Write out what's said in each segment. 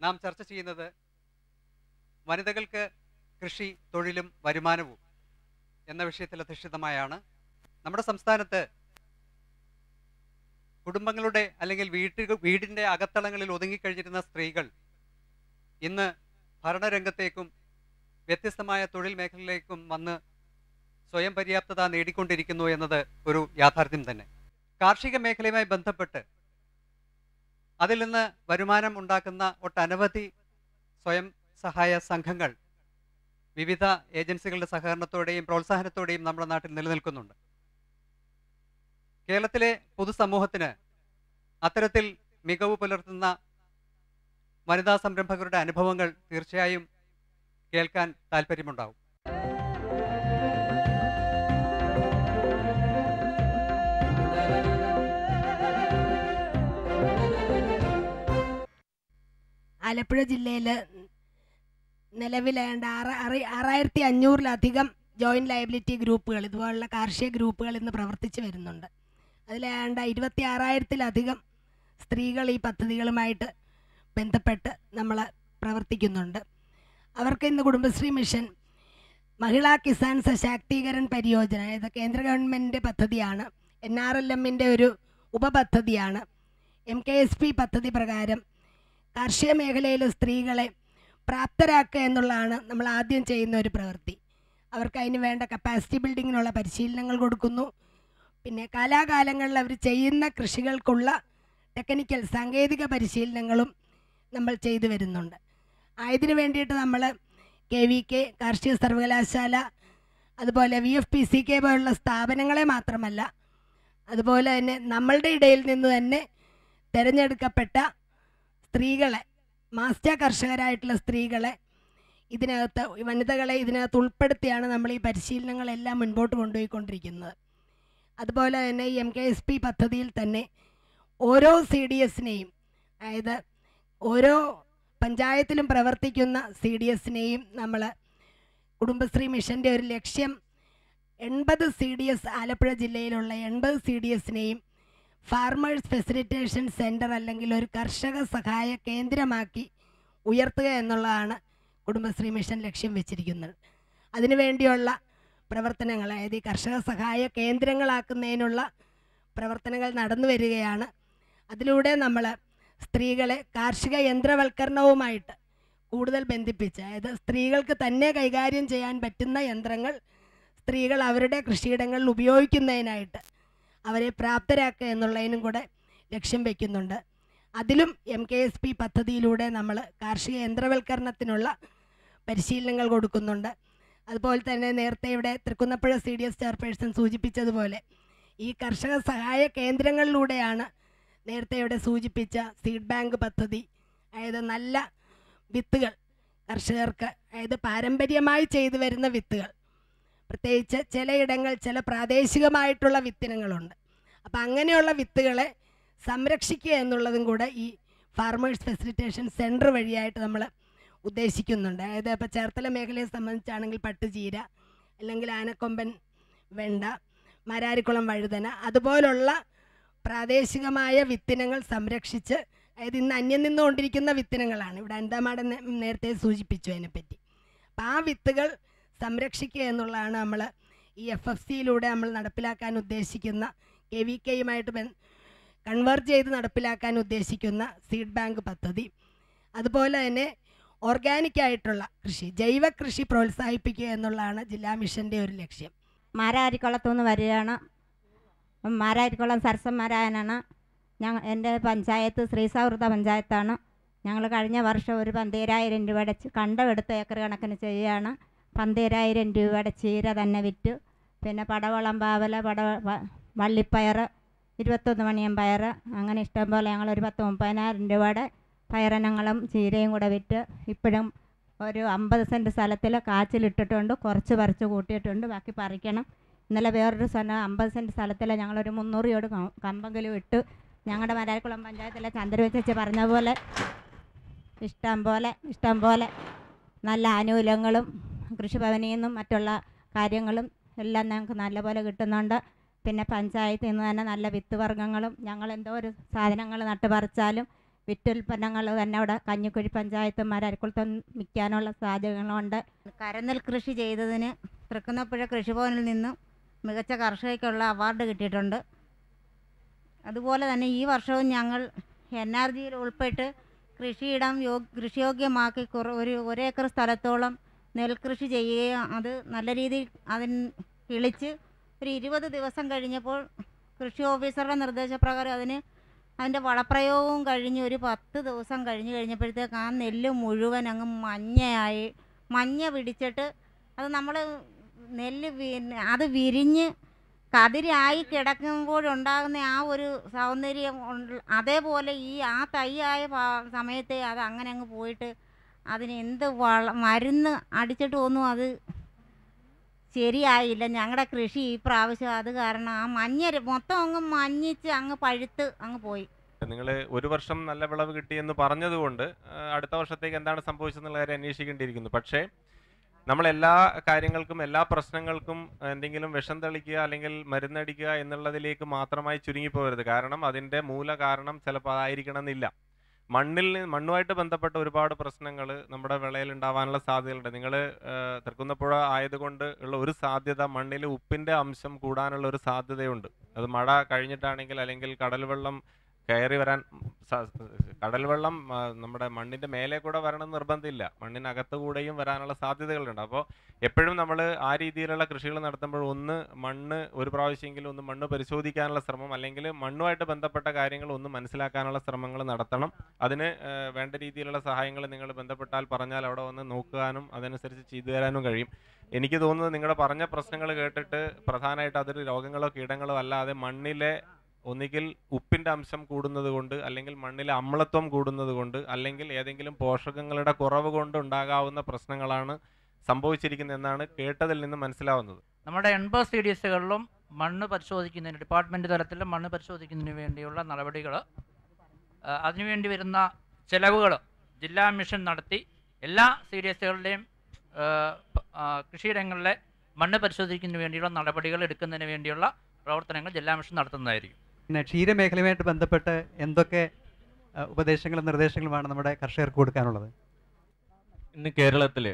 നാം ചർച്ച ചെയ്യുന്നത് വനിതകൾക്ക് കൃഷി തൊഴിലും വരുമാനവും എന്ന വിഷയത്തിൽ അധിഷ്ഠിതമായാണ്. നമ്മുടെ സംസ്ഥാനത്ത് കുടുംബങ്ങളുടെ അല്ലെങ്കിൽ വീടിൻ്റെ അകത്തളങ്ങളിൽ ഒതുങ്ങിക്കഴിഞ്ഞിരുന്ന സ്ത്രീകൾ ഇന്ന് ഭരണരംഗത്തേക്കും വ്യത്യസ്തമായ തൊഴിൽ മേഖലയിലേക്കും വന്ന് സ്വയം പര്യാപ്തത നേടിക്കൊണ്ടിരിക്കുന്നു എന്നത് ഒരു യാഥാർത്ഥ്യം തന്നെ. കാർഷിക മേഖലയുമായി ബന്ധപ്പെട്ട് അതിൽ നിന്ന് വരുമാനം ഉണ്ടാക്കുന്ന ഒട്ടനവധി സ്വയം സഹായ സംഘങ്ങൾ വിവിധ ഏജൻസികളുടെ സഹകരണത്തോടെയും പ്രോത്സാഹനത്തോടെയും നമ്മുടെ നാട്ടിൽ നിലനിൽക്കുന്നുണ്ട്. കേരളത്തിലെ പൊതുസമൂഹത്തിന് അത്തരത്തിൽ മികവ് പുലർത്തുന്ന വനിതാ സംരംഭകരുടെ അനുഭവങ്ങൾ തീർച്ചയായും കേൾക്കാൻ താല്പര്യമുണ്ടാവും. ആലപ്പുഴ ജില്ലയിൽ നിലവിൽ 6500-ലധികം ജോയിൻറ്റ് ലയബിലിറ്റി ഗ്രൂപ്പുകൾ, ഇതുപോലുള്ള കാർഷിക ഗ്രൂപ്പുകൾ ഇന്ന് പ്രവർത്തിച്ചു വരുന്നുണ്ട്. അതിൽ 26,000-ലധികം സ്ത്രീകൾ ഈ പദ്ധതികളുമായിട്ട് ബന്ധപ്പെട്ട് നമ്മൾ പ്രവർത്തിക്കുന്നുണ്ട്. അവർക്ക് ഇന്ന് കുടുംബശ്രീ മിഷൻ മഹിളാ കിസാൻ സശാക്തീകരൺ പരിയോജന, ഇത് കേന്ദ്ര ഗവൺമെൻറ്റിൻ്റെ പദ്ധതിയാണ്. NRLM-ൻ്റെ ഒരു ഉപപദ്ധതിയാണ്. MKSP പദ്ധതി പ്രകാരം കാർഷിക മേഖലയിൽ സ്ത്രീകളെ പ്രാപ്തരാക്കുക എന്നുള്ളതാണ് നമ്മൾ ആദ്യം ചെയ്യുന്ന ഒരു പ്രവൃത്തി. അവർക്ക് അതിന് വേണ്ട കപ്പാസിറ്റി ബിൽഡിങ്ങിനുള്ള പരിശീലനങ്ങൾ കൊടുക്കുന്നു. പിന്നെ കാലാകാലങ്ങളിൽ അവർ ചെയ്യുന്ന കൃഷികൾക്കുള്ള ടെക്നിക്കൽ സാങ്കേതിക പരിശീലനങ്ങളും നമ്മൾ ചെയ്തു വരുന്നുണ്ട്. ഇതിനു വേണ്ടിയിട്ട് നമ്മൾ KVK, കാർഷിക സർവകലാശാല, അതുപോലെ VFPCK പോലുള്ള സ്ഥാപനങ്ങളെ മാത്രമല്ല, അതുപോലെ തന്നെ നമ്മളുടെ ഇടയിൽ നിന്ന് തന്നെ തിരഞ്ഞെടുക്കപ്പെട്ട സ്ത്രീകളെ, മാസ്റ്റർ കർഷകരായിട്ടുള്ള സ്ത്രീകളെ ഇതിനകത്ത്, വനിതകളെ ഇതിനകത്ത് ഉൾപ്പെടുത്തിയാണ് നമ്മൾ ഈ പരിശീലനങ്ങളെല്ലാം മുൻപോട്ട് കൊണ്ടുപോയിക്കൊണ്ടിരിക്കുന്നത്. അതുപോലെ തന്നെ ഈ MKSP പദ്ധതിയിൽ തന്നെ ഓരോ CDS-നെയും, അതായത് ഓരോ പഞ്ചായത്തിലും പ്രവർത്തിക്കുന്ന CDS-നെയും നമ്മൾ കുടുംബശ്രീ മിഷൻ്റെ ഒരു ലക്ഷ്യം 80 CDS, ആലപ്പുഴ ജില്ലയിലുള്ള 80 CDS-നെയും ഫാർമേഴ്സ് ഫെസിലിറ്റേഷൻ സെൻറ്റർ അല്ലെങ്കിൽ ഒരു കർഷക സഹായ കേന്ദ്രമാക്കി ഉയർത്തുക എന്നുള്ളതാണ് കുടുംബശ്രീ മിഷൻ ലക്ഷ്യം വെച്ചിരിക്കുന്നത്. അതിനുവേണ്ടിയുള്ള പ്രവർത്തനങ്ങൾ, അതായത് ഈ കർഷക സഹായ കേന്ദ്രങ്ങളാക്കുന്നതിനുള്ള പ്രവർത്തനങ്ങൾ നടന്നു വരികയാണ്. അതിലൂടെ നമ്മൾ സ്ത്രീകളെ കാർഷിക യന്ത്രവൽക്കരണവുമായിട്ട് കൂടുതൽ ബന്ധിപ്പിച്ച്, അതായത് സ്ത്രീകൾക്ക് തന്നെ കൈകാര്യം ചെയ്യാൻ പറ്റുന്ന യന്ത്രങ്ങൾ സ്ത്രീകൾ അവരുടെ കൃഷിയിടങ്ങളിൽ ഉപയോഗിക്കുന്നതിനായിട്ട് അവരെ പ്രാപ്തരാക്കുക എന്നുള്ളതിനും കൂടെ ലക്ഷ്യം വയ്ക്കുന്നുണ്ട്. അതിലും MKSP പദ്ധതിയിലൂടെ നമ്മൾ കാർഷിക യന്ത്രവൽക്കരണത്തിനുള്ള പരിശീലനങ്ങൾ കൊടുക്കുന്നുണ്ട്. അതുപോലെ തന്നെ നേരത്തെ ഇവിടെ തൃക്കുന്നപ്പുഴ CDS ചെയർപേഴ്സൺ സൂചിപ്പിച്ചതുപോലെ ഈ കർഷക സഹായ കേന്ദ്രങ്ങളിലൂടെയാണ് നേരത്തെ ഇവിടെ സൂചിപ്പിച്ച സീഡ് ബാങ്ക് പദ്ധതി, അതായത് നല്ല വിത്തുകൾ കർഷകർക്ക്, അതായത് പാരമ്പര്യമായി ചെയ്തു വരുന്ന വിത്തുകൾ, പ്രത്യേകിച്ച് ചിലയിടങ്ങൾ ചില പ്രാദേശികമായിട്ടുള്ള വിത്തിനങ്ങളുണ്ട്. അപ്പം അങ്ങനെയുള്ള വിത്തുകളെ സംരക്ഷിക്കുക എന്നുള്ളതും കൂടെ ഈ ഫാർമേഴ്സ് ഫെസിലിറ്റേഷൻ സെൻറ്റർ വഴിയായിട്ട് നമ്മൾ ഉദ്ദേശിക്കുന്നുണ്ട്. അതായത് ഇപ്പോൾ ചേർത്തല മേഖലയെ സംബന്ധിച്ചാണെങ്കിൽ പട്ടുചീര, അല്ലെങ്കിൽ ആനക്കൊമ്പൻ വെണ്ട, മരാരിക്കുളം വഴുതന, അതുപോലുള്ള പ്രാദേശികമായ വിത്തിനങ്ങൾ സംരക്ഷിച്ച്, അതായത് ഇന്ന് അന്യം നിന്നുകൊണ്ടിരിക്കുന്ന വിത്തിനങ്ങളാണ്. ഇവിടെ അനിതാമാടൻ നേരത്തെ സൂചിപ്പിച്ചു അതിനെപ്പറ്റി. അപ്പം ആ വിത്തുകൾ സംരക്ഷിക്കുക എന്നുള്ളതാണ് നമ്മൾ ഈ FFC-യിലൂടെ നമ്മൾ നടപ്പിലാക്കാൻ ഉദ്ദേശിക്കുന്ന, KVK-യുമായിട്ട് കൺവേർജ് ചെയ്ത് നടപ്പിലാക്കാൻ ഉദ്ദേശിക്കുന്ന സീഡ് ബാങ്ക് പദ്ധതി. അതുപോലെ തന്നെ ഓർഗാനിക്കായിട്ടുള്ള കൃഷി, ജൈവ കൃഷി പ്രോത്സാഹിപ്പിക്കുക എന്നുള്ളതാണ് ജില്ലാ മിഷൻ്റെ ഒരു ലക്ഷ്യം. മാരാരിക്കുളത്തുനിന്ന് വരികയാണ്. മാരാരിക്കുളം സരസന്മാരായനാണ്. എൻ്റെ പഞ്ചായത്ത് ശ്രീസൗഹൃദ പഞ്ചായത്താണ്. ഞങ്ങൾ കഴിഞ്ഞ വർഷം ഒരു 12,000 രൂപയുടെ കണ്ടമെടുത്ത് ഏക്കർ കണക്കിന് ചെയ്യുകയാണ്. 12,000 രൂപയുടെ ചീര തന്നെ വിറ്റു. പിന്നെ പടവളം, പാവല, വള്ളിപ്പയർ, 21 മണിയം പയർ, അങ്ങനെ ഇഷ്ടംപോലെ ഞങ്ങളൊരു 10,000-30,000 രൂപയുടെ പയറിനങ്ങളും ചീരയും കൂടെ വിറ്റ് ഇപ്പോഴും ഒരു 50 സെൻറ്റ് സ്ഥലത്തിൽ കാച്ചിലിട്ടിട്ടുണ്ട്. കുറച്ച് പറിച്ച് കൂട്ടിയിട്ടുണ്ട്, ബാക്കി പറിക്കണം. ഇന്നലെ വേറൊരു 50 സെൻറ്റ് സ്ഥലത്തിൽ ഞങ്ങളൊരു 300 യോട് കമ്പെങ്കിലും ഇട്ട്. ഞങ്ങളുടെ മരാരിക്കുളം പഞ്ചായത്തിലെ ചന്ദ്രവച്ചേച്ചി പറഞ്ഞ പോലെ ഇഷ്ടം പോലെ നല്ല ആനുകൂല്യങ്ങളും കൃഷിഭവനിൽ നിന്നും മറ്റുള്ള കാര്യങ്ങളും എല്ലാം ഞങ്ങൾക്ക് നല്ലപോലെ കിട്ടുന്നുണ്ട്. പിന്നെ പഞ്ചായത്തിൽ നിന്ന് തന്നെ നല്ല വിത്ത് വർഗ്ഗങ്ങളും, ഞങ്ങൾ എന്തോ ഒരു സാധനങ്ങൾ നട്ട് പറിച്ചാലും വിറ്റുൽപ്പന്നങ്ങൾ തന്നെ അവിടെ കഞ്ഞിക്കുഴി പഞ്ചായത്ത് മാരാരിക്കുളത്ത് വിൽക്കാനുള്ള സാധ്യതകളുണ്ട്. കരനെൽ കൃഷി ചെയ്തതിന് തൃക്കുന്നപ്പുഴ കൃഷിഭവനിൽ നിന്നും മികച്ച കർഷകയ്ക്കുള്ള അവാർഡ് കിട്ടിയിട്ടുണ്ട്. അതുപോലെ തന്നെ ഈ വർഷവും ഞങ്ങൾ NRGയിൽ ഉൾപ്പെട്ട് കൃഷിയിടം കൃഷിയോഗ്യമാക്കി ഒരു ഏക്കർ സ്ഥലത്തോളം നെൽകൃഷി ചെയ്യുകയും അത് നല്ല രീതിയിൽ കിളിച്ച് ഒരു 20 ദിവസം കഴിഞ്ഞപ്പോൾ കൃഷി ഓഫീസറുടെ നിർദ്ദേശപ്രകാരം അതിൻ്റെ വളപ്രയോഗവും കഴിഞ്ഞ് ഒരു 10 ദിവസം കഴിഞ്ഞപ്പോഴത്തേക്ക് ആ നെല്ല് മുഴുവൻ അങ്ങ് മഞ്ഞ പിടിച്ചിട്ട് അത് നമ്മൾ നെല്ല് അത് വിരിഞ്ഞ് കതിരായി കിടക്കുമ്പോഴുണ്ടാകുന്ന ആ ഒരു സൗന്ദര്യം അതേപോലെ ആ തൈയായ സമയത്തെ അത് അങ്ങനെ അങ്ങ് പോയിട്ട് അതിന് എന്ത് മരുന്ന് അടിച്ചിട്ട് ഒന്നും അത് ശരിയായില്ല. ഞങ്ങളുടെ കൃഷി ഈ പ്രാവശ്യം അത് കാരണം ആ മൊത്തം അങ്ങ് മഞ്ഞിച്ച് അങ്ങ് പഴുത്ത് അങ്ങ് പോയി. നിങ്ങൾ ഒരു വർഷം നല്ല വിളവ് കിട്ടിയെന്ന് പറഞ്ഞതുകൊണ്ട് അടുത്ത വർഷത്തേക്ക് എന്താണ് സംഭവിച്ചതെന്നുള്ള കാര്യം അന്വേഷിക്കേണ്ടിയിരിക്കുന്നു. പക്ഷേ നമ്മൾ എല്ലാ കാര്യങ്ങൾക്കും എല്ലാ പ്രശ്നങ്ങൾക്കും എന്തെങ്കിലും വിഷം തളിക്കുക അല്ലെങ്കിൽ മരുന്നടിക്കുക എന്നുള്ളതിലേക്ക് മാത്രമായി ചുരുങ്ങിപ്പോകരുത്. കാരണം അതിൻ്റെ മൂല കാരണം ചിലപ്പോൾ അതായിരിക്കണം എന്നില്ല. മണ്ണുമായിട്ട് ബന്ധപ്പെട്ട ഒരുപാട് പ്രശ്നങ്ങൾ നമ്മുടെ വിളയിൽ ഉണ്ടാവാനുള്ള സാധ്യതകളുണ്ട്. നിങ്ങൾ തൃക്കുന്നപ്പുഴ ആയതുകൊണ്ട് ഉള്ള ഒരു സാധ്യത, മണ്ണിൽ ഉപ്പിൻ്റെ അംശം കൂടാനുള്ള ഒരു സാധ്യതയുണ്ട്. അത് മഴ കഴിഞ്ഞിട്ടാണെങ്കിൽ അല്ലെങ്കിൽ കടൽ വെള്ളം കയറി വരാൻ കടൽ വെള്ളം നമ്മുടെ മണ്ണിൻ്റെ മേലെ കൂടെ വരണം നിർബന്ധമില്ല, മണ്ണിനകത്ത് കൂടെയും വരാനുള്ള സാധ്യതകളുണ്ട്. അപ്പോൾ എപ്പോഴും നമ്മൾ ആ രീതിയിലുള്ള കൃഷികൾ നടത്തുമ്പോൾ മണ്ണ് ഒരു പ്രാവശ്യമെങ്കിലും മണ്ണ് പരിശോധിക്കാനുള്ള ശ്രമം, അല്ലെങ്കിൽ മണ്ണുമായിട്ട് ബന്ധപ്പെട്ട കാര്യങ്ങൾ മനസ്സിലാക്കാനുള്ള ശ്രമങ്ങൾ നടത്തണം. അതിന് വേണ്ട രീതിയിലുള്ള സഹായങ്ങൾ നിങ്ങൾ ബന്ധപ്പെട്ടാൽ പറഞ്ഞാൽ അവിടെ വന്ന് നോക്കാനും അതനുസരിച്ച് ചെയ്തു തരാനും കഴിയും. എനിക്ക് തോന്നുന്നത് നിങ്ങളുടെ പറഞ്ഞ പ്രശ്നങ്ങൾ കേട്ടിട്ട് പ്രധാനമായിട്ട് അതൊരു രോഗങ്ങളോ കീടങ്ങളോ അല്ലാതെ മണ്ണിലെ ഒന്നുകിൽ ഉപ്പിൻ്റെ അംശം കൂടുന്നത് കൊണ്ട്, അല്ലെങ്കിൽ മണ്ണിലെ അമ്ലത്വം കൂടുന്നത് കൊണ്ട്, അല്ലെങ്കിൽ ഏതെങ്കിലും പോഷകങ്ങളുടെ കുറവ് കൊണ്ട് ഉണ്ടാകാവുന്ന പ്രശ്നങ്ങളാണ് സംഭവിച്ചിരിക്കുന്നതെന്നാണ് കേട്ടതിൽ നിന്ന് മനസ്സിലാവുന്നത്. നമ്മുടെ 80 CDSകളിലും മണ്ണ് പരിശോധിക്കുന്നതിന് ഡിപ്പാർട്ട്മെൻറ്റ് തലത്തിലും മണ്ണ് പരിശോധിക്കുന്നതിന് വേണ്ടിയുള്ള നടപടികൾ, അതിനുവേണ്ടി വരുന്ന ചെലവുകൾ ജില്ലാ മിഷൻ നടത്തി എല്ലാ CDSകളുടെയും കൃഷിയിടങ്ങളിലെ മണ്ണ് പരിശോധിക്കുന്നതിന് വേണ്ടിയുള്ള നടപടികൾ എടുക്കുന്നതിന് വേണ്ടിയുള്ള പ്രവർത്തനങ്ങൾ ജില്ലാ മിഷൻ നടത്തുന്നതായിരിക്കും. പിന്നെ ക്ഷീരമേഖലയുമായിട്ട് ബന്ധപ്പെട്ട് എന്തൊക്കെ ഉപദേശങ്ങളും നിർദ്ദേശങ്ങളുമാണ് നമ്മുടെ കർഷകർക്ക് കൊടുക്കാനുള്ളത്? ഇന്ന് കേരളത്തിൽ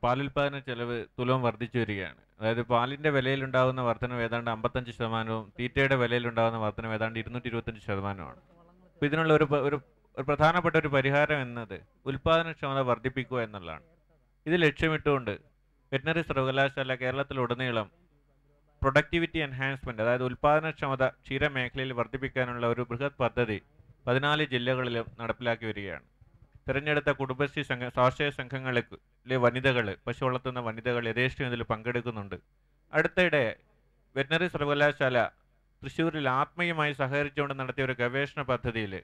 പാലുൽപാദന ചെലവ് തുലവും വർദ്ധിച്ചു വരികയാണ്. അതായത് പാലിൻ്റെ വിലയിലുണ്ടാകുന്ന വർധനവ് ഏതാണ്ട് 55%, തീറ്റയുടെ വിലയിലുണ്ടാകുന്ന വർധനവ് ഏതാണ്ട് 225%. അപ്പോൾ ഇതിനുള്ള ഒരു പ്രധാനപ്പെട്ട ഒരു പരിഹാരം എന്നത് ഉൽപാദനക്ഷമത വർദ്ധിപ്പിക്കുക എന്നുള്ളതാണ്. ഇത് ലക്ഷ്യമിട്ടുകൊണ്ട് വെറ്റിനറി സർവകലാശാല കേരളത്തിലുടനീളം പ്രൊഡക്ടിവിറ്റി എൻഹാൻസ്മെൻറ്റ്, അതായത് ഉൽപാദനക്ഷമത ക്ഷീരമേഖലയിൽ വർദ്ധിപ്പിക്കാനുള്ള ഒരു ബൃഹത് പദ്ധതി 14 ജില്ലകളിലും നടപ്പിലാക്കി വരികയാണ്. തിരഞ്ഞെടുത്ത കുടുംബശ്രീ സ്വാശ്രയ സംഘങ്ങളിലെ വനിതകൾ, പശു വളർത്തുന്ന വനിതകൾ യഥേഷ്ടം ഇതിൽ പങ്കെടുക്കുന്നുണ്ട്. അടുത്തിടെ വെറ്റിനറി സർവകലാശാല തൃശ്ശൂരിൽ ആത്മീയമായി സഹകരിച്ചുകൊണ്ട് നടത്തിയ ഒരു ഗവേഷണ പദ്ധതിയിൽ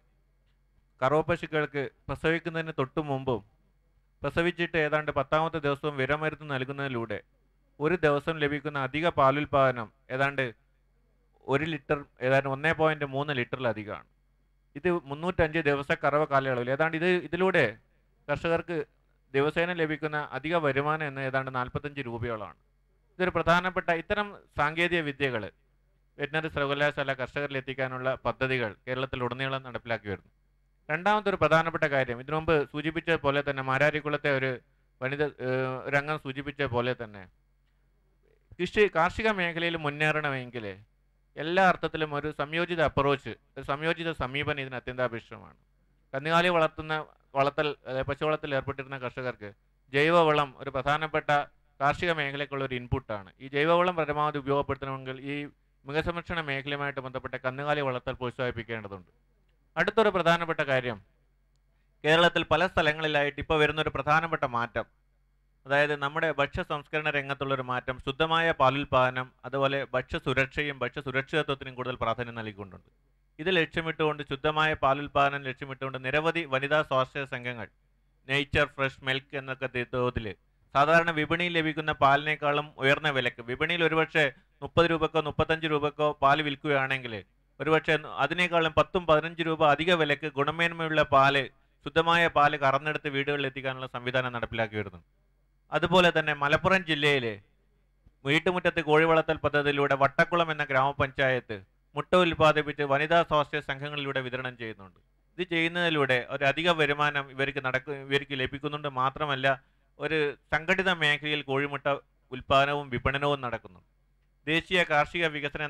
കറവപ്പശുക്കൾക്ക് പ്രസവിക്കുന്നതിന് തൊട്ടു മുമ്പും പ്രസവിച്ചിട്ട് ഏതാണ്ട് 10ാമത്തെ ദിവസവും വിരമരുന്ന് നൽകുന്നതിലൂടെ ഒരു ദിവസം ലഭിക്കുന്ന അധിക പാലുൽപാദനം ഏതാണ്ട് 1 ലിറ്റർ, ഏതാണ്ട് 1.3 ലിറ്ററിലധികമാണ്. ഇത് 305 ദിവസ കറവ കാലയളവിൽ ഇതിലൂടെ കർഷകർക്ക് ദിവസേന ലഭിക്കുന്ന അധിക വരുമാനം എന്ന് ഏതാണ്ട് 45 രൂപയോളമാണ്. ഇതൊരു പ്രധാനപ്പെട്ട ഇത്തരം സാങ്കേതിക വിദ്യകൾ വെറ്റിനറി സർവകലാശാല കർഷകരിൽ എത്തിക്കാനുള്ള പദ്ധതികൾ കേരളത്തിലുടനീളം നടപ്പിലാക്കി വരുന്നു. രണ്ടാമത്തെ ഒരു പ്രധാനപ്പെട്ട കാര്യം, ഇതിനു മുമ്പ് സൂചിപ്പിച്ച പോലെ തന്നെ മാരാരിക്കുളത്തെ ഒരു രംഗം സൂചിപ്പിച്ച പോലെ തന്നെ കാർഷിക മേഖലയിൽ മുന്നേറണമെങ്കിൽ എല്ലാ അർത്ഥത്തിലും ഒരു സംയോജിത അപ്രോച്ച്, ഒരു സംയോജിത സമീപനം ഇതിന് അത്യന്താപേക്ഷിതമാണ്. കന്നുകാലി പശുവളത്തിൽ ഏർപ്പെട്ടിരുന്ന കർഷകർക്ക് ജൈവവളം ഒരു പ്രധാനപ്പെട്ട കാർഷിക മേഖലയ്ക്കുള്ള ഒരു ഇൻപുട്ടാണ്. ഈ ജൈവവളം പരമാവധി ഉപയോഗപ്പെടുത്തണമെങ്കിൽ ഈ മൃഗസംരക്ഷണ മേഖലയുമായിട്ട് ബന്ധപ്പെട്ട കന്നുകാലി വളർത്തൽ പ്രോത്സാഹിപ്പിക്കേണ്ടതുണ്ട്. അടുത്തൊരു പ്രധാനപ്പെട്ട കാര്യം, കേരളത്തിൽ പല സ്ഥലങ്ങളിലായിട്ട് ഇപ്പോൾ വരുന്നൊരു പ്രധാനപ്പെട്ട മാറ്റം, അതായത് നമ്മുടെ ഭക്ഷ്യ സംസ്കരണ രംഗത്തുള്ളൊരു മാറ്റം, ശുദ്ധമായ പാലുൽപാദനം, അതുപോലെ ഭക്ഷ്യസുരക്ഷയും ഭക്ഷ്യസുരക്ഷിതത്വത്തിനും കൂടുതൽ പ്രാധാന്യം നൽകിക്കൊണ്ടുണ്ട്. ഇത് ലക്ഷ്യമിട്ടുകൊണ്ട് ശുദ്ധമായ പാലുൽപാദനം ലക്ഷ്യമിട്ടുകൊണ്ട് നിരവധി വനിതാ സ്വാശ്രയ സംഘങ്ങൾ നേച്ചർ ഫ്രഷ് മിൽക്ക് എന്നൊക്കെ തോതിൽ സാധാരണ വിപണിയിൽ ലഭിക്കുന്ന പാലിനേക്കാളും ഉയർന്ന വിലക്ക്, വിപണിയിൽ ഒരുപക്ഷെ 30 രൂപക്കോ 35 രൂപക്കോ പാല് വിൽക്കുകയാണെങ്കിൽ ഒരുപക്ഷെ അതിനേക്കാളും 10-15 രൂപ അധിക വിലക്ക് ഗുണമേന്മയുള്ള പാല്, ശുദ്ധമായ പാല് കറന്നെടുത്ത് വീടുകളിൽ എത്തിക്കാനുള്ള സംവിധാനം നടപ്പിലാക്കി വരുന്നു. അതുപോലെ തന്നെ മലപ്പുറം ജില്ലയിലെ വീട്ടുമുറ്റത്ത് കോഴി വളർത്തൽ പദ്ധതിയിലൂടെ വട്ടക്കുളം എന്ന ഗ്രാമപഞ്ചായത്ത് മുട്ട ഉൽപ്പാദിപ്പിച്ച് വനിതാ സ്വാസ്ഥ്യ സംഘങ്ങളിലൂടെ വിതരണം ചെയ്യുന്നുണ്ട്. ഇത് ചെയ്യുന്നതിലൂടെ ഒരു അധിക വരുമാനം ഇവർക്ക് ലഭിക്കുന്നുണ്ട്. മാത്രമല്ല ഒരു സംഘടിത മേഖലയിൽ കോഴിമുട്ട ഉൽപ്പാദനവും വിപണനവും നടക്കുന്നു. ദേശീയ കാർഷിക വികസന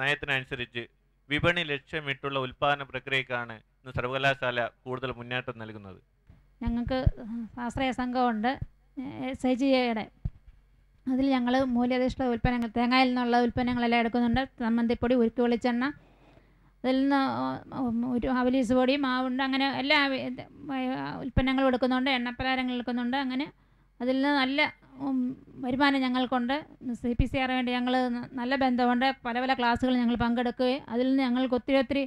നയത്തിനനുസരിച്ച് വിപണി ലക്ഷ്യമിട്ടുള്ള ഉൽപ്പാദന പ്രക്രിയക്കാണ് ഇന്ന് സർവകലാശാല കൂടുതൽ മുന്നേറ്റം നൽകുന്നത്. ഞങ്ങൾക്ക് ആശ്രയ സംഘമുണ്ട് SIGയുടെ. അതിൽ ഞങ്ങൾ മൂല്യധിഷ്ഠിത ഉൽപ്പന്നങ്ങൾ, തേങ്ങയിൽ നിന്നുള്ള ഉൽപ്പന്നങ്ങളെല്ലാം എടുക്കുന്നുണ്ട്. ചമ്മന്തിപ്പൊടി, ഉരുക്ക് വെളിച്ചെണ്ണ, അതിൽ നിന്ന് ഒരു അവലീസ് പൊടി, മാവുണ്ട്, അങ്ങനെ എല്ലാ ഉൽപ്പന്നങ്ങളും എടുക്കുന്നുണ്ട്. എണ്ണപ്പലഹാരങ്ങൾ എടുക്കുന്നുണ്ട്. അങ്ങനെ അതിൽ നിന്ന് നല്ല വരുമാനം ഞങ്ങൾക്കുണ്ട്. CPCR വേണ്ടി ഞങ്ങൾ നല്ല ബന്ധമുണ്ട്. പല പല ക്ലാസ്സുകൾ ഞങ്ങൾ പങ്കെടുക്കുകയും അതിൽ നിന്ന് ഞങ്ങൾക്ക് ഒത്തിരി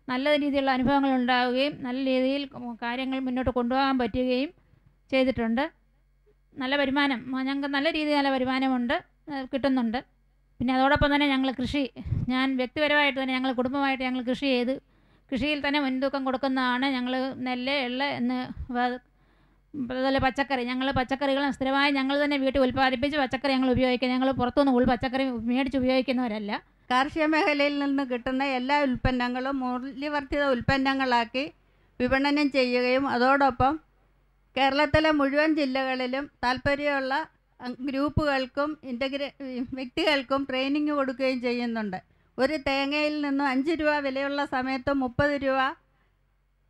നല്ല രീതിയിലുള്ള അനുഭവങ്ങൾ ഉണ്ടാവുകയും നല്ല രീതിയിൽ കാര്യങ്ങൾ മുന്നോട്ട് കൊണ്ടുപോകാൻ പറ്റുകയും ചെയ്തിട്ടുണ്ട്. നല്ല വരുമാനം ഞങ്ങൾക്ക് നല്ല രീതിയിൽ നല്ല വരുമാനമുണ്ട്, കിട്ടുന്നുണ്ട്. പിന്നെ അതോടൊപ്പം തന്നെ ഞങ്ങൾ കൃഷി, ഞാൻ വ്യക്തിപരമായിട്ട് തന്നെ ഞങ്ങൾ കുടുംബമായിട്ട് ഞങ്ങൾ കൃഷി ചെയ്ത് കൃഷിയിൽ തന്നെ മുൻതൂക്കം കൊടുക്കുന്നതാണ്. ഞങ്ങൾ നെല്ല്, എള്ള് അതുപോലെ പച്ചക്കറി, ഞങ്ങൾ പച്ചക്കറികൾ സ്ഥിരമായി ഞങ്ങൾ തന്നെ വീട്ടിൽ ഉൽപ്പാദിപ്പിച്ച് പച്ചക്കറി ഞങ്ങൾ ഉപയോഗിക്കുക. ഞങ്ങൾ പുറത്തുനിന്ന് പച്ചക്കറി മേടിച്ച് ഉപയോഗിക്കുന്നവരല്ല. കാർഷിക മേഖലയിൽ നിന്ന് കിട്ടുന്ന എല്ലാ ഉൽപ്പന്നങ്ങളും മൂല്യവർദ്ധിത ഉൽപ്പന്നങ്ങളാക്കി വിപണനം ചെയ്യുകയും അതോടൊപ്പം കേരളത്തിലെ മുഴുവൻ ജില്ലകളിലും താല്പര്യമുള്ള ഗ്രൂപ്പുകൾക്കും വ്യക്തികൾക്കും ട്രെയിനിങ് കൊടുക്കുകയും ചെയ്യുന്നുണ്ട്. ഒരു തേങ്ങയിൽ നിന്നും 5 രൂപ വിലയുള്ള സമയത്ത് 30 രൂപ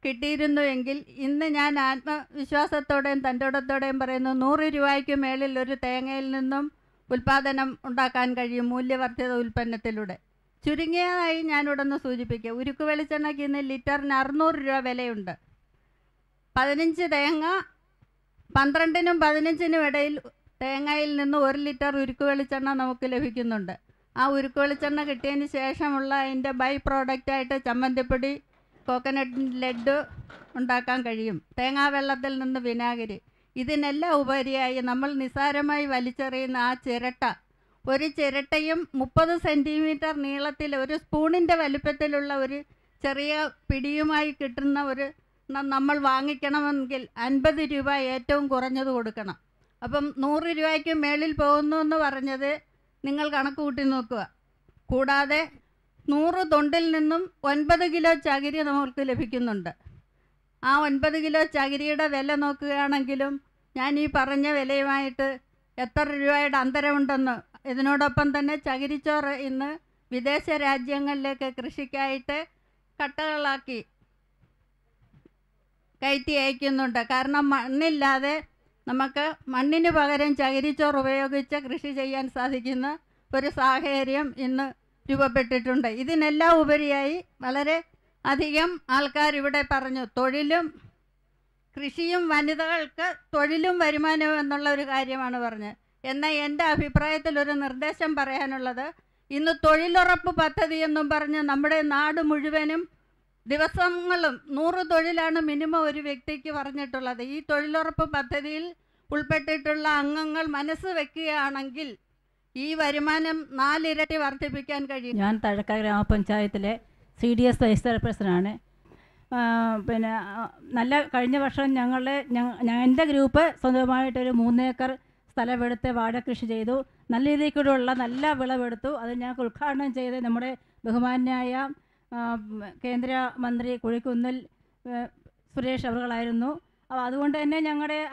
കിട്ടിയിരുന്നുവെങ്കിൽ ഇന്ന് ഞാൻ ആത്മവിശ്വാസത്തോടെയും തൻ്റെടത്തോടെയും പറയുന്നു, 100 രൂപയ്ക്ക് മേളിൽ ഒരു തേങ്ങയിൽ നിന്നും ഉൽപ്പാദനം ഉണ്ടാക്കാൻ കഴിയും മൂല്യവർദ്ധിത ഉൽപ്പന്നത്തിലൂടെ. ചുരുങ്ങിയതായി ഞാനിവിടെ സൂചിപ്പിക്കുക, ഉരുക്ക് വെളിച്ചെണ്ണയ്ക്ക് ഇന്ന് ലിറ്ററിന് 600 രൂപ വിലയുണ്ട്. 15 തേങ്ങ 12നും 15നും ഇടയിൽ തേങ്ങയിൽ നിന്ന് 1 ലിറ്റർ ഉരുക്ക് വെളിച്ചെണ്ണ നമുക്ക് ലഭിക്കുന്നുണ്ട്. ആ ഉരുക്ക് വെളിച്ചെണ്ണ കിട്ടിയതിന് ശേഷമുള്ള അതിൻ്റെ ബൈ പ്രോഡക്റ്റായിട്ട് ചമ്മന്തിപ്പൊടി, കോക്കനട്ട് ലഡ്ഡു ഉണ്ടാക്കാൻ കഴിയും. തേങ്ങാവെള്ളത്തിൽ നിന്ന് വിനാഗിരി. ഇതിനെല്ലാം ഉപരിയായി നമ്മൾ നിസ്സാരമായി വലിച്ചെറിയുന്ന ആ ചിരട്ട, ഒരു ചിരട്ടയും 30 സെൻറ്റിമീറ്റർ നീളത്തിൽ ഒരു സ്പൂണിൻ്റെ വലിപ്പത്തിലുള്ള ഒരു ചെറിയ പിടിയുമായി കിട്ടുന്ന ഒരു നമ്മൾ വാങ്ങിക്കണമെങ്കിൽ 50 രൂപ ഏറ്റവും കുറഞ്ഞത് കൊടുക്കണം. അപ്പം 100 രൂപയ്ക്ക് മേളിൽ പോകുന്നു എന്ന് പറഞ്ഞത് നിങ്ങൾ കണക്ക് കൂട്ടി നോക്കുക. കൂടാതെ 100 തൊണ്ടിൽ നിന്നും 9 കിലോ ചകിരി നമുക്ക് ലഭിക്കുന്നുണ്ട്. ആ 9 കിലോ ചകിരിയുടെ വില നോക്കുകയാണെങ്കിലും ഞാൻ ഈ പറഞ്ഞ വിലയുമായിട്ട് എത്ര രൂപയുടെ അന്തരമുണ്ടെന്ന്. ഇതിനോടൊപ്പം തന്നെ ചകിരിച്ചോറ് ഇന്ന് വിദേശ രാജ്യങ്ങളിലേക്ക് കൃഷിക്കായിട്ട് കട്ടകളാക്കി കയറ്റി അയക്കുന്നുണ്ട്. കാരണം മണ്ണില്ലാതെ നമുക്ക് മണ്ണിന് പകരം ചകിരിച്ചോറ് ഉപയോഗിച്ച് കൃഷി ചെയ്യാൻ സാധിക്കുന്ന ഒരു സാഹചര്യം ഇന്ന് രൂപപ്പെട്ടിട്ടുണ്ട്. ഇതിനെല്ലാം ഉപരിയായി വളരെ അധികം ആൾക്കാരിവിടെ പറഞ്ഞു, തൊഴിലും കൃഷിയും വനിതകൾക്ക് തൊഴിലും വരുമാനവും എന്നുള്ള ഒരു കാര്യമാണ് പറഞ്ഞത്. എന്നാൽ എൻ്റെ അഭിപ്രായത്തിൽ ഒരു നിർദ്ദേശം പറയാനുള്ളത്, ഇന്ന് തൊഴിലുറപ്പ് പദ്ധതി എന്നും പറഞ്ഞ് നമ്മുടെ നാട് മുഴുവനും ദിവസങ്ങളും 100 തൊഴിലാണ് മിനിമം ഒരു വ്യക്തിക്ക് പറഞ്ഞിട്ടുള്ളത്. ഈ തൊഴിലുറപ്പ് പദ്ധതിയിൽ ഉൾപ്പെട്ടിട്ടുള്ള അംഗങ്ങൾ മനസ്സ് വെക്കുകയാണെങ്കിൽ ഈ വരുമാനം 4 ഇരട്ടി വർദ്ധിപ്പിക്കാൻ കഴിയും. ഞാൻ തഴക്കര ഗ്രാമപഞ്ചായത്തിലെ CDS വൈസ് ചെയർപേഴ്സണാണ്. പിന്നെ കഴിഞ്ഞ വർഷം എൻ്റെ ഗ്രൂപ്പ് സ്വന്തമായിട്ടൊരു 3 ഏക്കർ സ്ഥലമെടുത്ത് വാഴ കൃഷി ചെയ്തു. നല്ല രീതിയിലുള്ള നല്ല വിളവെടുത്തു. അത് ഞങ്ങൾക്ക് ഉദ്ഘാടനം ചെയ്ത് നമ്മുടെ ബഹുമാന്യായ കേന്ദ്ര മന്ത്രി കുഴിക്കുന്നിൽ സുരേഷ് അവர்களായിരുന്നു. അപ്പോൾ അതുകൊണ്ട് തന്നെ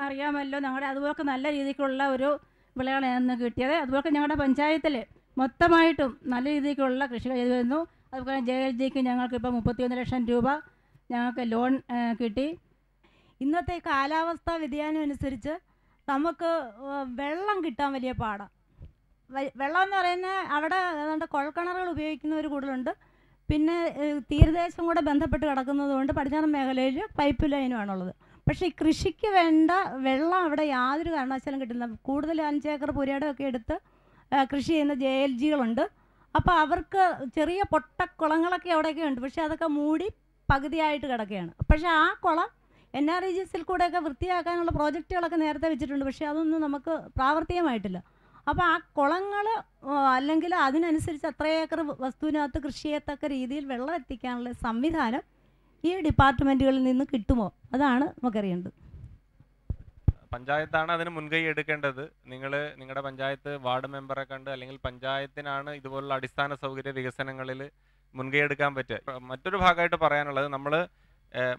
അറിയാമല്ലോ, അതുപോലെ നല്ല രീതിക്കുള്ള ഒരു വിളകളാണ് ഇന്ന് കിട്ടിയത്. അതുപോലെ ഞങ്ങളുടെ പഞ്ചായത്തിൽ മൊത്തമായിട്ടും നല്ല രീതിക്കുള്ള കൃഷി ചെയ്തു വരുന്നു. അതുപോലെ JLGക്ക് ഞങ്ങൾക്കിപ്പോൾ 31 ലക്ഷം രൂപ ഞങ്ങൾക്ക് ലോൺ കിട്ടി. ഇന്നത്തെ കാലാവസ്ഥാ വ്യതിയാനം അനുസരിച്ച് നമുക്ക് വെള്ളം കിട്ടാൻ വലിയ പാടാണ്. വെള്ളം എന്ന് പറയുന്നത് അവിടെ ഏതാണ്ട് കുഴൽക്കിണറുകൾ ഉപയോഗിക്കുന്നവർ കൂടുതലുണ്ട്. പിന്നെ തീരദേശം കൂടെ ബന്ധപ്പെട്ട് കിടക്കുന്നതുകൊണ്ട് പടിഞ്ഞാറൻ മേഖലയിൽ പൈപ്പ് ലൈനുമാണുള്ളത്. പക്ഷേ ഈ കൃഷിക്ക് വേണ്ട വെള്ളം അവിടെ യാതൊരു കാരണവശാലും കിട്ടുന്നില്ല. കൂടുതൽ 5 ഏക്കർ പുരയിടമൊക്കെ എടുത്ത് കൃഷി ചെയ്യുന്ന JLGകളുണ്ട്. അപ്പോൾ അവർക്ക് ചെറിയ പൊട്ടക്കുളങ്ങളൊക്കെ അവിടെയൊക്കെ ഉണ്ട്. പക്ഷേ അതൊക്കെ മൂടി പകുതിയായിട്ട് കിടക്കുകയാണ്. പക്ഷേ ആ കുളം NREGSൽ കൂടെയൊക്കെ വൃത്തിയാക്കാനുള്ള പ്രോജക്റ്റുകളൊക്കെ നേരത്തെ വെച്ചിട്ടുണ്ട്. പക്ഷേ അതൊന്നും നമുക്ക് പ്രാവർത്തികമായിട്ടില്ല. അപ്പോൾ ആ കുളങ്ങൾ അല്ലെങ്കിൽ അതിനനുസരിച്ച് അത്ര ഏക്കർ വസ്തുവിനകത്ത് കൃഷി ചെയ്യത്തക്ക രീതിയിൽ വെള്ളം എത്തിക്കാനുള്ള സംവിധാനം ഈ ഡിപ്പാർട്ട്മെൻറ്റുകളിൽ നിന്ന് കിട്ടുമോ? അതാണ് നമുക്കറിയേണ്ടത്. പഞ്ചായത്താണ് അതിന് മുൻകൈ എടുക്കേണ്ടത്. നിങ്ങളുടെ പഞ്ചായത്ത് വാർഡ് മെമ്പറെ കണ്ട് അല്ലെങ്കിൽ പഞ്ചായത്തിനാണ് ഇതുപോലുള്ള അടിസ്ഥാന സൗകര്യ വികസനങ്ങളിൽ മുൻകൈ എടുക്കാൻ പറ്റുക. മറ്റൊരു ഭാഗമായിട്ട് പറയാനുള്ളത്, നമ്മൾ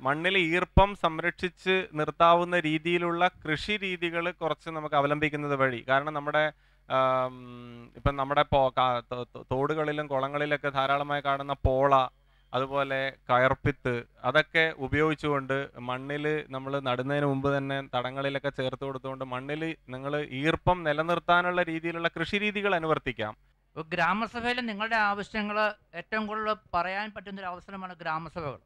മണ്ണിൽ ഈർപ്പം സംരക്ഷിച്ച് നിർത്താവുന്ന രീതിയിലുള്ള കൃഷി രീതികൾ കുറച്ച് നമുക്ക് അവലംബിക്കുന്നത് വഴി, കാരണം നമ്മുടെ ഇപ്പം നമ്മുടെ തോടുകളിലും കുളങ്ങളിലൊക്കെ ധാരാളമായി കാണുന്ന പോള, അതുപോലെ കയർപ്പിത്ത്, അതൊക്കെ ഉപയോഗിച്ചുകൊണ്ട് മണ്ണിൽ നമ്മൾ നടുന്നതിന് മുമ്പ് തന്നെ തടങ്ങളിലൊക്കെ ചേർത്ത് കൊടുത്തുകൊണ്ട് മണ്ണിൽ നിങ്ങൾ ഈർപ്പം നിലനിർത്താനുള്ള രീതിയിലുള്ള കൃഷി രീതികൾ അനുവർത്തിക്കാം. ഗ്രാമസഭയിൽ നിങ്ങളുടെ ആവശ്യങ്ങൾ ഏറ്റവും കൂടുതൽ പറയാൻ പറ്റുന്നൊരു അവസരമാണ് ഗ്രാമസഭകൾ.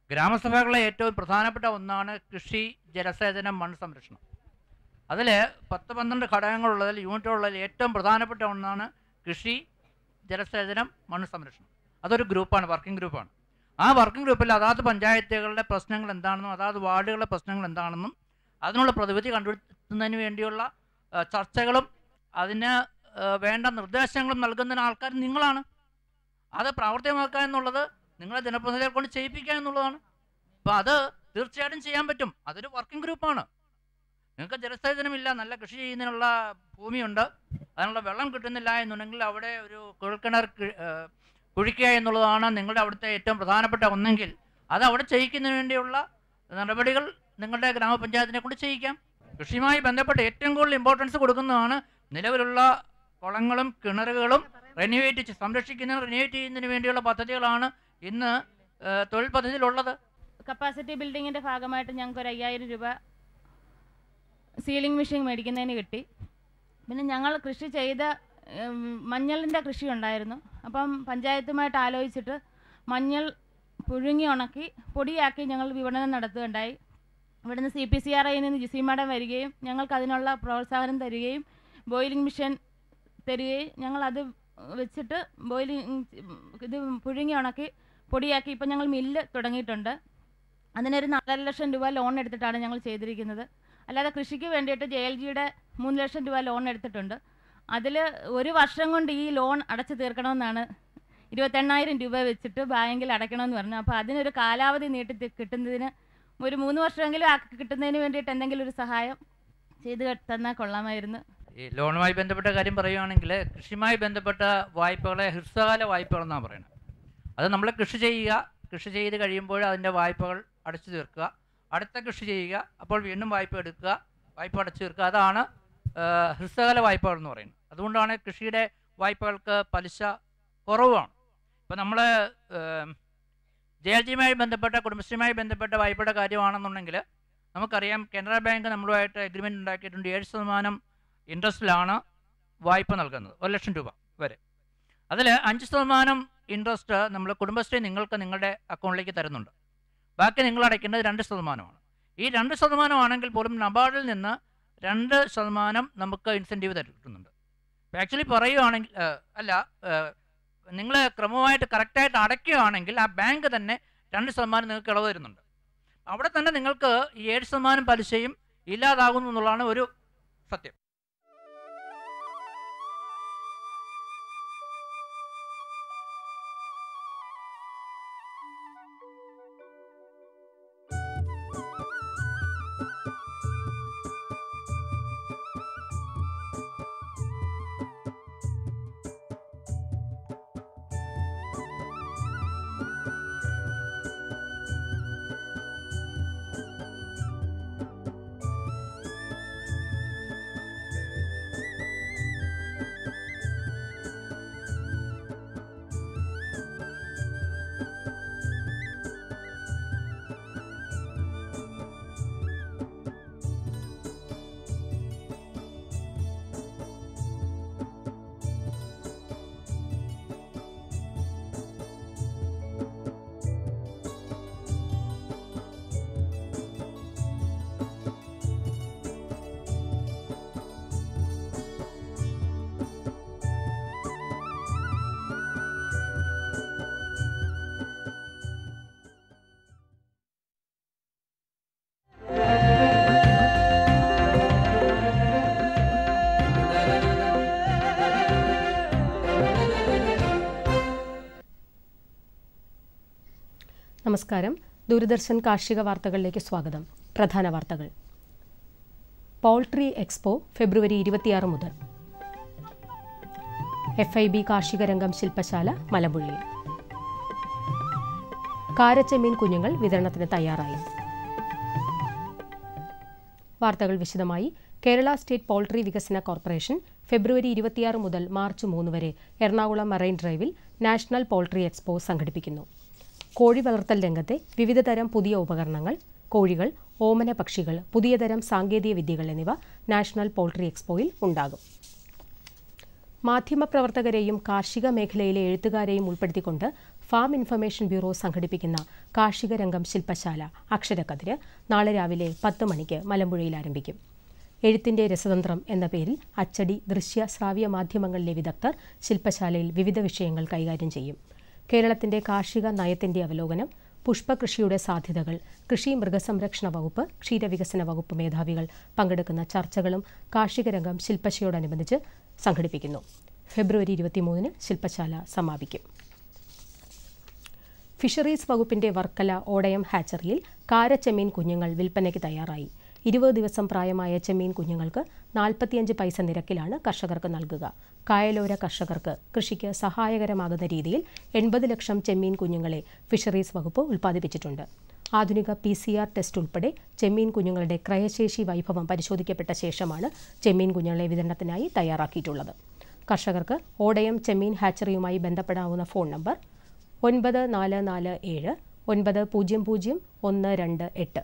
ഗ്രാമസഭകളിലെ ഏറ്റവും പ്രധാനപ്പെട്ട ഒന്നാണ് കൃഷി, ജലസേചനം, മണ്ണ് സംരക്ഷണം. അതിൽ 10-12 ഘടകങ്ങളുള്ളതിൽ യൂണിറ്റുള്ളതിൽ ഏറ്റവും പ്രധാനപ്പെട്ട ഒന്നാണ് കൃഷി, ജലസേചനം, മണ്ണ് സംരക്ഷണം. അതൊരു ഗ്രൂപ്പാണ്, വർക്കിംഗ് ഗ്രൂപ്പാണ്. ആ വർക്കിംഗ് ഗ്രൂപ്പിൽ അതാത് പഞ്ചായത്തുകളുടെ പ്രശ്നങ്ങൾ എന്താണെന്നും അതാത് വാർഡുകളുടെ പ്രശ്നങ്ങൾ എന്താണെന്നും അതിനുള്ള പ്രതിവിധി കണ്ടെത്തുന്നതിന് വേണ്ടിയുള്ള ചർച്ചകളും അതിന് വേണ്ട നിർദ്ദേശങ്ങളും നൽകുന്ന ആൾക്കാർ നിങ്ങളാണ്. അത് പ്രാവർത്തികമാക്കുക എന്നുള്ളത് നിങ്ങളെ ജനപ്രതിനിധികളെ കൊണ്ട് ചെയ്യിപ്പിക്കുക എന്നുള്ളതാണ്. അപ്പോൾ അത് തീർച്ചയായിട്ടും ചെയ്യാൻ പറ്റും. അതൊരു വർക്കിംഗ് ഗ്രൂപ്പാണ്. നിങ്ങൾക്ക് ജലസേചനമില്ല, നല്ല കൃഷി ചെയ്യുന്നതിനുള്ള ഭൂമിയുണ്ട്, അതിനുള്ള വെള്ളം കിട്ടുന്നില്ല എന്നുണ്ടെങ്കിൽ അവിടെ ഒരു കുഴൽക്കിണർ കുഴിക്കുക എന്നുള്ളതാണ് നിങ്ങളുടെ അവിടുത്തെ ഏറ്റവും പ്രധാനപ്പെട്ട ഒന്നെങ്കിൽ അത് അവിടെ ചെയ്യിക്കുന്നതിന് വേണ്ടിയുള്ള നടപടികൾ നിങ്ങളുടെ ഗ്രാമപഞ്ചായത്തിനെ കൊണ്ട് ചെയ്യിക്കാം. കൃഷിയുമായി ബന്ധപ്പെട്ട് ഏറ്റവും കൂടുതൽ ഇമ്പോർട്ടൻസ് കൊടുക്കുന്നതാണ് നിലവിലുള്ള കുളങ്ങളും കിണറുകളും സംരക്ഷിക്കുന്നതിന് ചെയ്യുന്നതിന് വേണ്ടിയുള്ള പദ്ധതികളാണ് ഇന്ന് തൊഴിൽ പദ്ധതിയിലുള്ളത്. കപ്പാസിറ്റി ബിൽഡിങ്ങിൻ്റെ ഭാഗമായിട്ട് ഞങ്ങൾക്ക് ഒരു 5000 രൂപ സീലിംഗ് മെഷീൻ മേടിക്കുന്നതിന് കിട്ടി. പിന്നെ ഞങ്ങൾ കൃഷി ചെയ്ത മഞ്ഞളിൻ്റെ കൃഷി ഉണ്ടായിരുന്നു. അപ്പം പഞ്ചായത്തുമായിട്ട് ആലോചിച്ചിട്ട് മഞ്ഞൾ പുഴുങ്ങി ഉണക്കി പൊടിയാക്കി ഞങ്ങൾ വിപണനം നടത്തുകയുണ്ടായി. ഇവിടുന്ന് CPCRIയിൽ നിന്ന് ജിസി മാഡം വരികയും ഞങ്ങൾക്ക് അതിനുള്ള പ്രോത്സാഹനം തരികയും ബോയിലിംഗ് മെഷീൻ തരികയും ഞങ്ങളത് വെച്ചിട്ട് ഇത് പുഴുങ്ങി ഉണക്കി പൊടിയാക്കി ഇപ്പം ഞങ്ങൾ മില്ല് തുടങ്ങിയിട്ടുണ്ട്. അതിനൊരു 4.5 ലക്ഷം രൂപ ലോൺ എടുത്തിട്ടാണ് ഞങ്ങൾ ചെയ്തിരിക്കുന്നത്. അല്ലാതെ കൃഷിക്ക് വേണ്ടിയിട്ട് JLGയുടെ 3 ലക്ഷം രൂപ ലോൺ എടുത്തിട്ടുണ്ട്. അതിൽ ഒരു വർഷം കൊണ്ട് ഈ ലോൺ അടച്ചു തീർക്കണമെന്നാണ് 28,000 രൂപ വെച്ചിട്ട് ബാങ്കിൽ അടയ്ക്കണമെന്ന് പറഞ്ഞു. അപ്പോൾ അതിനൊരു കാലാവധി നീട്ടി കിട്ടുന്നതിന് ഒരു 3 വർഷമെങ്കിലും കിട്ടുന്നതിന് വേണ്ടിയിട്ട് എന്തെങ്കിലും ഒരു സഹായം ചെയ്ത് തന്നാൽ കൊള്ളാമായിരുന്നു. ഈ ലോണുമായി ബന്ധപ്പെട്ട കാര്യം പറയുകയാണെങ്കിൽ കൃഷിയുമായി ബന്ധപ്പെട്ട വായ്പകളെ ഹ്രസ്വകാല വായ്പകളെന്നാണ് പറയുന്നത്. അത് നമ്മൾ കൃഷി ചെയ്യുക, കൃഷി ചെയ്ത് കഴിയുമ്പോൾ അതിൻ്റെ വായ്പകൾ അടച്ചു തീർക്കുക, അടുത്ത കൃഷി ചെയ്യുക, അപ്പോൾ വീണ്ടും വായ്പ എടുക്കുക, വായ്പ അടച്ചു തീർക്കുക. അതാണ് ഹ്രസ്വകാല വായ്പകൾ എന്ന് പറയുന്നത്. അതുകൊണ്ടാണ് കൃഷിയുടെ വായ്പകൾക്ക് പലിശ കുറവാണ്. ഇപ്പോൾ നമ്മൾ JLGയുമായി ബന്ധപ്പെട്ട കുടുംബശ്രീയുമായി ബന്ധപ്പെട്ട വായ്പയുടെ കാര്യമാണെന്നുണ്ടെങ്കിൽ നമുക്കറിയാം കാനറ ബാങ്ക് നമ്മളുമായിട്ട് എഗ്രിമെൻ്റ് ഉണ്ടാക്കിയിട്ടുണ്ട്. 7% ഇൻട്രസ്റ്റിലാണ് വായ്പ നൽകുന്നത്, 1 ലക്ഷം രൂപ വരെ. അതിൽ 5% ഇൻട്രസ്റ്റ് നമ്മൾ കുടുംബശ്രീ നിങ്ങൾക്ക് നിങ്ങളുടെ അക്കൗണ്ടിലേക്ക് തരുന്നുണ്ട്. ബാക്കി നിങ്ങൾ അടയ്ക്കേണ്ടത് 2%. ഈ 2% ആണെങ്കിൽ പോലും നബാർഡിൽ നിന്ന് 2% നമുക്ക് ഇൻസെൻറ്റീവ് കിട്ടുന്നുണ്ട്. ആക്ച്വലി പറയുകയാണെങ്കിൽ നിങ്ങൾ ക്രമമായിട്ട് കറക്റ്റായിട്ട് അടയ്ക്കുകയാണെങ്കിൽ ആ ബാങ്ക് തന്നെ 2% നിങ്ങൾക്ക് ഇളവ് തരുന്നുണ്ട്. അവിടെ തന്നെ നിങ്ങൾക്ക് ഈ 7% പലിശയും ഇല്ലാതാകുന്നു എന്നുള്ളതാണ് ഒരു സത്യം. നമസ്കാരം. ദൂരദർശൻ കാർഷിക വാർത്തകളിലേക്ക് സ്വാഗതം. പ്രധാന വാർത്തകൾ. പൗൾട്രി എക്സ്പോ ഫെബ്രുവരി 26 മുതൽ. FIB കാർഷിക രംഗം ശില്പശാല മലമ്പുഴയിൽ. കാരച്ചെമ്മീൻ കുഞ്ഞുങ്ങൾ വിതരണത്തിന് തയ്യാറായി. വാർത്തകൾ വിശദമായി. കേരള സ്റ്റേറ്റ് പൗൾട്രി വികസന കോർപ്പറേഷൻ ഫെബ്രുവരി 26 മുതൽ മാർച്ച് 3 വരെ എറണാകുളം മറൈൻ ഡ്രൈവിൽ നാഷണൽ പൗൾട്രി എക്സ്പോ സംഘടിപ്പിക്കുന്നു. കോഴി വളർത്തൽ രംഗത്തെ വിവിധതരം പുതിയ ഉപകരണങ്ങൾ, കോഴികൾ, ഓമന പക്ഷികൾ, പുതിയ തരം സാങ്കേതിക വിദ്യകൾ എന്നിവ നാഷണൽ പൗൾട്രി എക്സ്പോയിൽ ഉണ്ടാകും. മാധ്യമപ്രവർത്തകരെയും കാർഷിക മേഖലയിലെ എഴുത്തുകാരെയും ഉൾപ്പെടുത്തിക്കൊണ്ട് ഫാം ഇൻഫർമേഷൻ ബ്യൂറോ സംഘടിപ്പിക്കുന്ന കാർഷിക രംഗം ശില്പശാല അക്ഷരക്കതിര് നാളെ രാവിലെ 10 മണിക്ക് മലമ്പുഴയിൽ ആരംഭിക്കും. എഴുത്തിന്റെ രസതന്ത്രം എന്ന പേരിൽ അച്ചടി, ദൃശ്യ, ശ്രാവ്യ മാധ്യമങ്ങളിലെ വിദഗ്ധർ ശില്പശാലയിൽ വിവിധ വിഷയങ്ങൾ കൈകാര്യം ചെയ്യും. കേരളത്തിന്റെ കാർഷിക നയത്തിന്റെ അവലോകനം, പുഷ്പകൃഷിയുടെ സാധ്യതകൾ, കൃഷി മൃഗസംരക്ഷണ വകുപ്പ്, ക്ഷീരവികസന വകുപ്പ് മേധാവികൾ പങ്കെടുക്കുന്ന ചർച്ചകളും കാർഷിക രംഗം ശില്പശാലയോടനുബന്ധിച്ച് സംഘടിപ്പിക്കുന്നു. ഫെബ്രുവരി 23 ശില്പശാല സമാപിക്കും. ഫിഷറീസ് വകുപ്പിന്റെ വർക്കല ഓടയം ഹാച്ചറിയിൽ കാരച്ചെമ്മീൻ കുഞ്ഞുങ്ങൾ വിൽപ്പനയ്ക്ക് തയ്യാറായി. 20 ദിവസം പ്രായമായ ചെമ്മീൻ കുഞ്ഞുങ്ങൾക്ക് 45 പൈസ നിരക്കിലാണ് കർഷകർക്ക് നൽകുക. കായലോര കർഷകർക്ക് കൃഷിക്ക് സഹായകരമാകുന്ന രീതിയിൽ 80 ലക്ഷം ചെമ്മീൻ കുഞ്ഞുങ്ങളെ ഫിഷറീസ് വകുപ്പ് ഉൽപ്പാദിപ്പിച്ചിട്ടുണ്ട്. ആധുനിക PCR ടെസ്റ്റ് ഉൾപ്പെടെ ചെമ്മീൻ കുഞ്ഞുങ്ങളുടെ ക്രയശേഷി വൈഭവം പരിശോധിക്കപ്പെട്ട ശേഷമാണ് ചെമ്മീൻ കുഞ്ഞുങ്ങളെ വിതരണത്തിനായി തയ്യാറാക്കിയിട്ടുള്ളത്. കർഷകർക്ക് ഓടയം ചെമ്മീൻ ഹാച്ചറിയുമായി ബന്ധപ്പെടാവുന്ന ഫോൺ നമ്പർ 9447 900 128.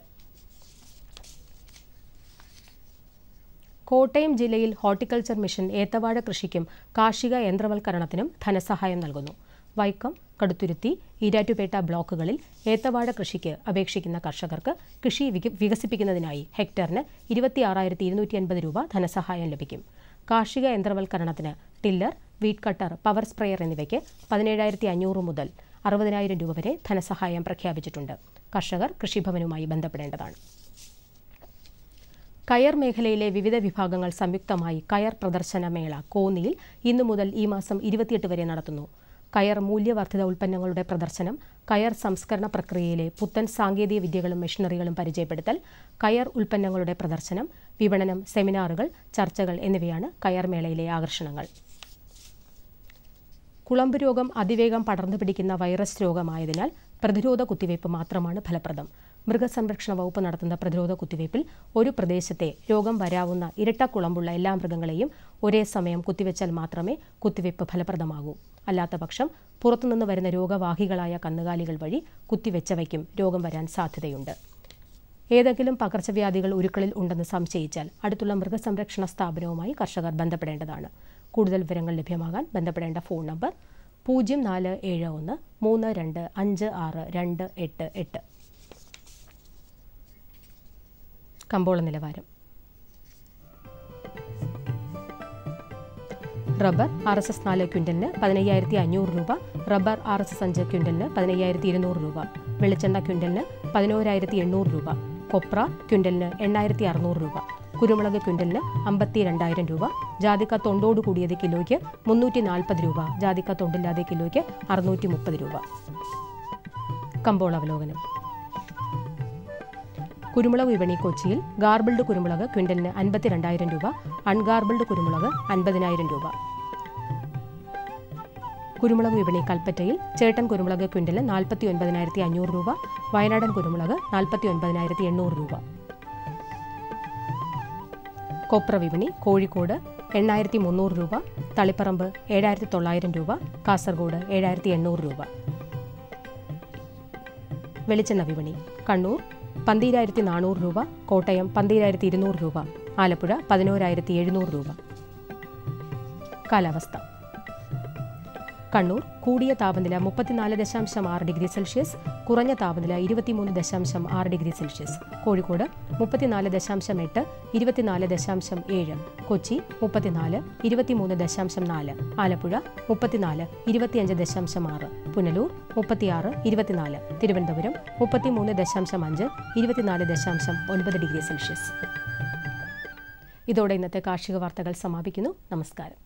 കോട്ടയം ജില്ലയിൽ ഹോർട്ടിക്കൾച്ചർ മിഷൻ ഏത്തവാഴ കൃഷിക്കും കാർഷിക യന്ത്രവൽക്കരണത്തിനും ധനസഹായം നൽകുന്നു. വൈക്കം, കടുത്തുരുത്തി, ഈരാറ്റുപേട്ട ബ്ലോക്കുകളിൽ ഏത്തവാഴ കൃഷിക്ക് അപേക്ഷിക്കുന്ന കർഷകർക്ക് കൃഷി വികസിപ്പിക്കുന്നതിനായി ഹെക്ടറിന് 26,250 രൂപ ധനസഹായം ലഭിക്കും. കാർഷിക യന്ത്രവൽക്കരണത്തിന് tiller, weed cutter, power sprayer എന്നിവയ്ക്ക് 17,500 മുതൽ 60,000 രൂപ വരെ ധനസഹായം പ്രഖ്യാപിച്ചിട്ടുണ്ട്. കർഷകർ കൃഷിഭവനുമായി ബന്ധപ്പെടേണ്ടതാണ്. കയർ മേഖലയിലെ വിവിധ വിഭാഗങ്ങൾ സംയുക്തമായി കയർ പ്രദർശന മേള കോന്നിയിൽ ഇന്നു മുതൽ ഈ മാസം 28 വരെ നടത്തുന്നു. കയർ മൂല്യവർദ്ധിത ഉൽപ്പന്നങ്ങളുടെ പ്രദർശനം, കയർ സംസ്കരണ പ്രക്രിയയിലെ പുത്തൻ സാങ്കേതിക വിദ്യകളും മെഷീനറികളും പരിചയപ്പെടുത്തൽ, കയർ ഉൽപ്പന്നങ്ങളുടെ പ്രദർശനം, വിപണനം, സെമിനാറുകൾ, ചർച്ചകൾ എന്നിവയാണ് കയർ മേളയിലെ ആകർഷണങ്ങൾ. കുളമ്പ് രോഗം അതിവേഗം പടർന്നു പിടിക്കുന്ന വൈറസ് രോഗമായതിനാൽ പ്രതിരോധ കുത്തിവയ്പ് മാത്രമാണ് ഫലപ്രദം. മൃഗസംരക്ഷണ വകുപ്പ് നടത്തുന്ന പ്രതിരോധ കുത്തിവയ്പിൽ ഒരു പ്രദേശത്തെ രോഗം വരാവുന്ന ഇരട്ട കുളമ്പുള്ള എല്ലാ മൃഗങ്ങളെയും ഒരേ സമയം കുത്തിവെച്ചാൽ മാത്രമേ കുത്തിവയ്പ് ഫലപ്രദമാകൂ. അല്ലാത്തപക്ഷം പുറത്തുനിന്ന് വരുന്ന രോഗവാഹികളായ കന്നുകാലികൾ വഴി കുത്തിവെച്ചവയ്ക്കും രോഗം വരാൻ സാധ്യതയുണ്ട്. ഏതെങ്കിലും പകർച്ചവ്യാധികൾ ഉരുക്കളിൽ ഉണ്ടെന്ന് സംശയിച്ചാൽ അടുത്തുള്ള മൃഗസംരക്ഷണ സ്ഥാപനവുമായി കർഷകർ ബന്ധപ്പെടേണ്ടതാണ്. കൂടുതൽ വിവരങ്ങൾ ലഭ്യമാകാൻ ബന്ധപ്പെടേണ്ട ഫോൺ നമ്പർ 0471 3256 288. കമ്പോള നിലവാരം. റബ്ബർ RSS 4 ക്വിൻ്റലിന് 15,500 രൂപ, റബ്ബർ RSS 5 ക്വിൻ്റലിന് 15,200 രൂപ, വെളിച്ചെണ്ണ ക്വിൻ്റലിന് 11,800 രൂപ, കൊപ്ര ക്വിൻ്റലിന് 8,600 രൂപ, കുരുമുളക് ക്വിൻ്റലിന് 52,000 രൂപ, ജാതിക്ക തൊണ്ടോട് കൂടിയത് കിലോയ്ക്ക് 340 രൂപ, ജാതിക്ക തൊണ്ടില്ലാതെ കിലോയ്ക്ക് 630 രൂപ. കമ്പോള അവലോകനം. കുരുമുളക് വിപണി കൊച്ചിയിൽ ഗാർബിൾഡ് കുരുമുളക് ക്വിൻ്റലിന് 52,000 രൂപ, അൺഗാർബിൾഡ് കുരുമുളക് 50,000 രൂപ. കുരുമുളക് വിപണി കൽപ്പറ്റയിൽ ചേട്ടൻ കുരുമുളക് ക്വിൻ്റലിന് 49,500 രൂപ, വയനാടൻ കുരുമുളക് 49,800 രൂപ. കൊപ്ര വിപണി കോഴിക്കോട് 8,300 രൂപ, തളിപ്പറമ്പ് 7,900 രൂപ, കാസർഗോഡ് 7,800 രൂപ. വെളിച്ചെണ്ണ വിപണി കണ്ണൂർ 12,400 രൂപ, കോട്ടയം 12,200 രൂപ, ആലപ്പുഴ 11,700 രൂപ. കാലാവസ്ഥ. കണ്ണൂർ കൂടിയ താപനില 34.6 ഡിഗ്രി സെൽഷ്യസ്, കുറഞ്ഞ താപനില 23.6 degree Celsius. Kozhikode 34.8, 24.7, Kochi 34, 23.4, Alappuzha 34, 25.6, Punalur 36, 24, Thiruvananthapuram 33.5, 24.9 degree Celsius. ഇതോടെ ഇന്നത്തെ കാർഷിക വാർത്തകൾ സമാപിക്കുന്നു. നമസ്കാരം.